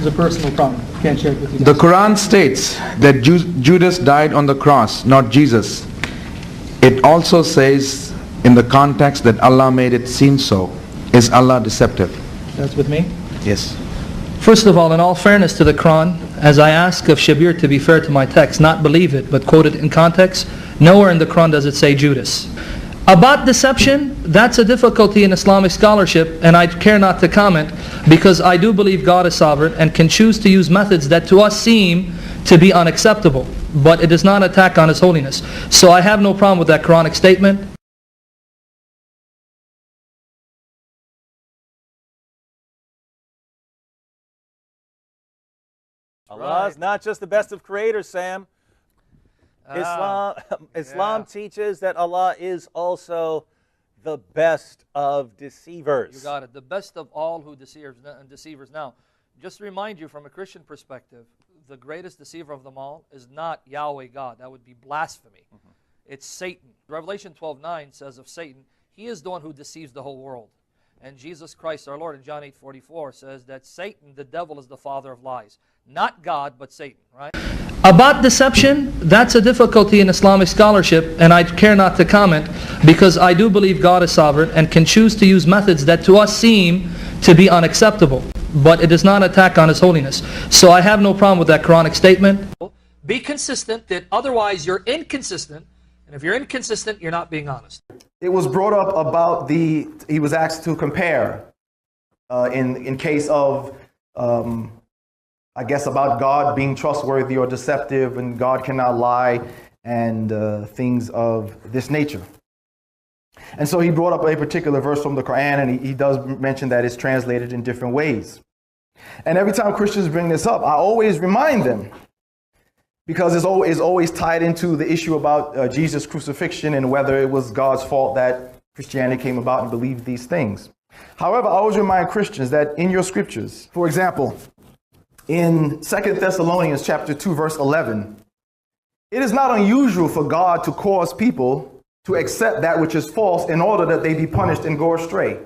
It's a personal problem. Can't share it with you guys. The Quran states that Judas died on the cross, not Jesus. It also says in the context that Allah made it seem so. Is Allah deceptive? That's with me? Yes. First of all, in all fairness to the Quran, as I ask of Shabir to be fair to my text, not believe it, but quote it in context, nowhere in the Quran does it say Judas. About deception, that's a difficulty in Islamic scholarship, and I care not to comment, because I do believe God is sovereign and can choose to use methods that to us seem to be unacceptable, but it is not an attack on His holiness. So I have no problem with that Quranic statement. Allah is not just the best of creators, Sam. Islam teaches that Allah is also the best of deceivers. You got it. The best of all who deceivers. Now, just to remind you from a Christian perspective, the greatest deceiver of them all is not Yahweh God. That would be blasphemy. It's Satan. Revelation 12:9 says of Satan, he is the one who deceives the whole world. And Jesus Christ our Lord in John 8:44 says that Satan, the devil, is the father of lies. Not God, but Satan, right? About deception, that's a difficulty in Islamic scholarship, and I care not to comment, because I do believe God is sovereign and can choose to use methods that to us seem to be unacceptable, but it is not an attack on His holiness. So I have no problem with that Quranic statement. Be consistent, that otherwise you're inconsistent, and if you're inconsistent, you're not being honest. It was brought up about he was asked to compare in case of I guess about God being trustworthy or deceptive, and God cannot lie, and things of this nature. And so he brought up a particular verse from the Quran, and he does mention that it's translated in different ways. And every time Christians bring this up, I always remind them, because it's always tied into the issue about Jesus' crucifixion and whether it was God's fault that Christianity came about and believed these things. However, I always remind Christians that in your scriptures, for example, in 2 Thessalonians chapter 2, verse 11, it is not unusual for God to cause people to accept that which is false in order that they be punished and go astray.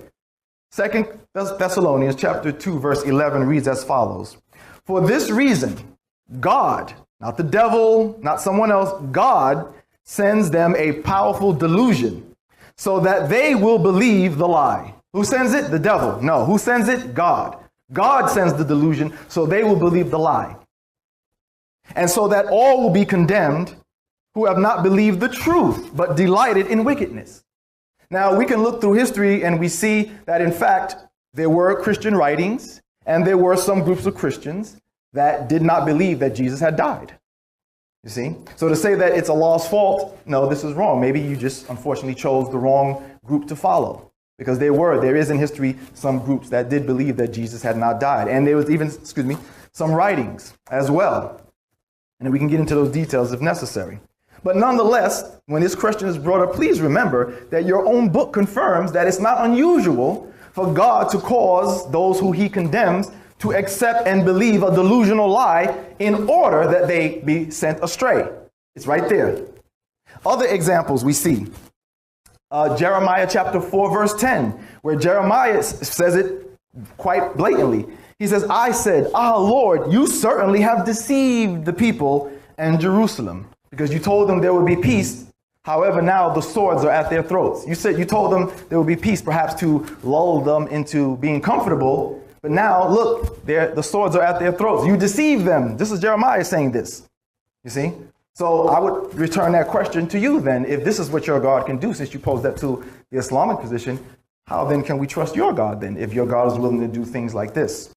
2 Thessalonians chapter 2, verse 11 reads as follows. For this reason, God, not the devil, not someone else, God sends them a powerful delusion so that they will believe the lie. Who sends it? The devil. No. Who sends it? God. God sends the delusion, so they will believe the lie. And so that all will be condemned who have not believed the truth, but delighted in wickedness. Now, we can look through history and we see that, in fact, there were Christian writings, and there were some groups of Christians that did not believe that Jesus had died. You see? So to say that it's Allah's fault, no, this is wrong. Maybe you just unfortunately chose the wrong group to follow. Because there is in history some groups that did believe that Jesus had not died. And there was even, some writings as well. And we can get into those details if necessary. But nonetheless, when this question is brought up, please remember that your own book confirms that it's not unusual for God to cause those who He condemns to accept and believe a delusional lie in order that they be sent astray. It's right there. Other examples we see. Jeremiah chapter 4 verse 10, where Jeremiah says it quite blatantly. He says, I said, Lord, you certainly have deceived the people and Jerusalem, because you told them there would be peace. However, now the swords are at their throats. You told them there would be peace, perhaps to lull them into being comfortable. But now, look, the swords are at their throats. You deceived them. This is Jeremiah saying this. You see? So I would return that question to you then. If this is what your God can do, since you posed that to the Islamic position, how then can we trust your God then, if your God is willing to do things like this?